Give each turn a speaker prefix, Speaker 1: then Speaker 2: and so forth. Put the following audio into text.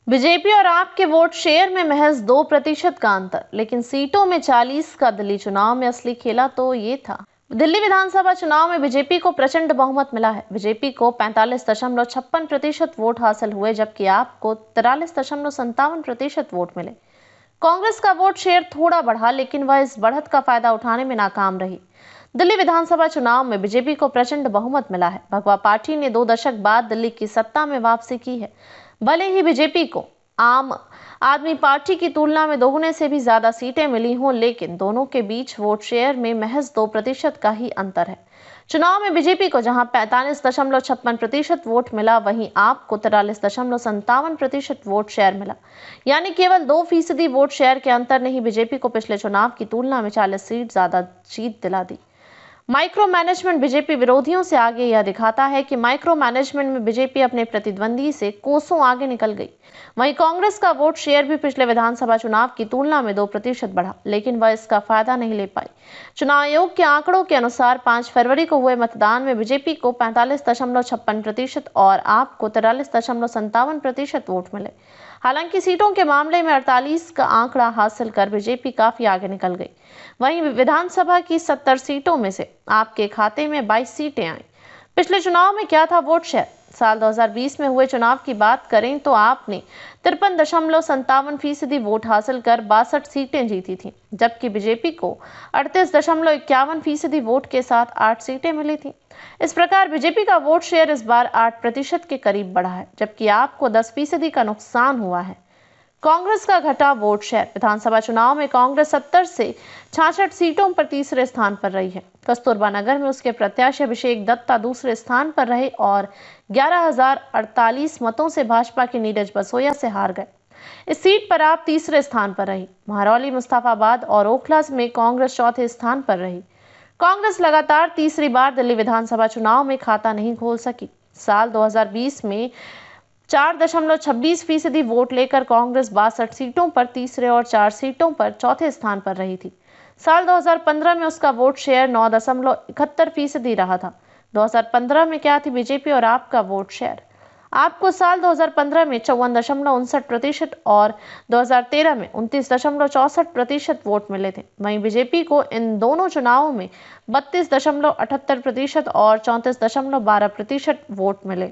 Speaker 1: BJP और आप के वोट शेयर में महज 2% का अंतर, लेकिन सीटों में 40 का। दिल्ली चुनाव में असली खेला तो ये था। दिल्ली विधानसभा चुनाव में बीजेपी को प्रचंड बहुमत मिला है। बीजेपी को 45.56% वोट हासिल हुए, जबकि आपको 43.57% वोट मिले। कांग्रेस का वोट शेयर थोड़ा बढ़ा, लेकिन वह इस बढ़त का फायदा उठाने में नाकाम रही। दिल्ली विधानसभा चुनाव में बीजेपी को प्रचंड बहुमत मिला है। भगवा पार्टी ने 2 दशक बाद दिल्ली की सत्ता में वापसी की है। भले ही बीजेपी को आम आदमी पार्टी की तुलना में दोगुने से भी ज्यादा सीटें मिली हों, लेकिन दोनों के बीच वोट शेयर में महज 2% का ही अंतर है। चुनाव में बीजेपी को जहां 45.56% वोट मिला, वहीं आपको 43.57% वोट शेयर मिला। यानी केवल 2% वोट शेयर के अंतर ने ही बीजेपी को पिछले चुनाव की तुलना में 40 सीट ज्यादा जीत दिला दी। माइक्रो मैनेजमेंट बीजेपी विरोधियों से आगे यह दिखाता है कि माइक्रो मैनेजमेंट में बीजेपी अपने प्रतिद्वंदी से कोसों आगे निकल गई। वहीं कांग्रेस का वोट शेयर भी पिछले विधानसभा चुनाव की तुलना में 2% बढ़ा, लेकिन वह इसका फायदा नहीं ले पाई। चुनाव आयोग के आंकड़ों के अनुसार 5 फरवरी को हुए मतदान में बीजेपी को 45.56% और आपको 43.57% वोट मिले। हालांकि सीटों के मामले में 48 का आंकड़ा हासिल कर बीजेपी काफी आगे निकल गई। वहीं विधानसभा की 70 सीटों में से आपके खाते में 22 सीटें आई। पिछले चुनाव में क्या था वोट शेयर? साल 2020 में हुए चुनाव की बात करें तो आपने 53.57% वोट हासिल कर 62 सीटें जीती थी, जबकि बीजेपी को 38.51% वोट के साथ 8 सीटें मिली थी। इस प्रकार बीजेपी का वोट शेयर इस बार 8% के करीब बढ़ा है, जबकि आपको 10% का नुकसान हुआ है। कांग्रेस का घटा वोट शेयर। विधानसभा चुनाव में कांग्रेस 70 से 66 सीटों पर तीसरे स्थान पर रही है। कस्तूरबा नगर में उसके प्रत्याशी अभिषेक दत्ता दूसरे स्थान पर रहे और 11,048 मतों से भाजपा के नीरज बसोया से हार गए। इस सीट पर आप तीसरे स्थान पर रही। महरौली, मुस्तफाबाद और ओखला में कांग्रेस चौथे स्थान पर रही। कांग्रेस लगातार तीसरी बार दिल्ली विधानसभा चुनाव में खाता नहीं खोल सकी। साल 2020 में 4.26% वोट लेकर कांग्रेस 62 सीटों पर तीसरे और 4 सीटों पर चौथे स्थान पर रही थी। साल 2015 में उसका वोट शेयर 9.71% रहा था। 2015 में क्या थी बीजेपी और आपका वोट शेयर? आपको साल 2015 में 54.59% और 2013 में 29.64% वोट मिले थे। वहीं बीजेपी को इन दोनों चुनावों में 32.78% और 34.12% वोट मिले।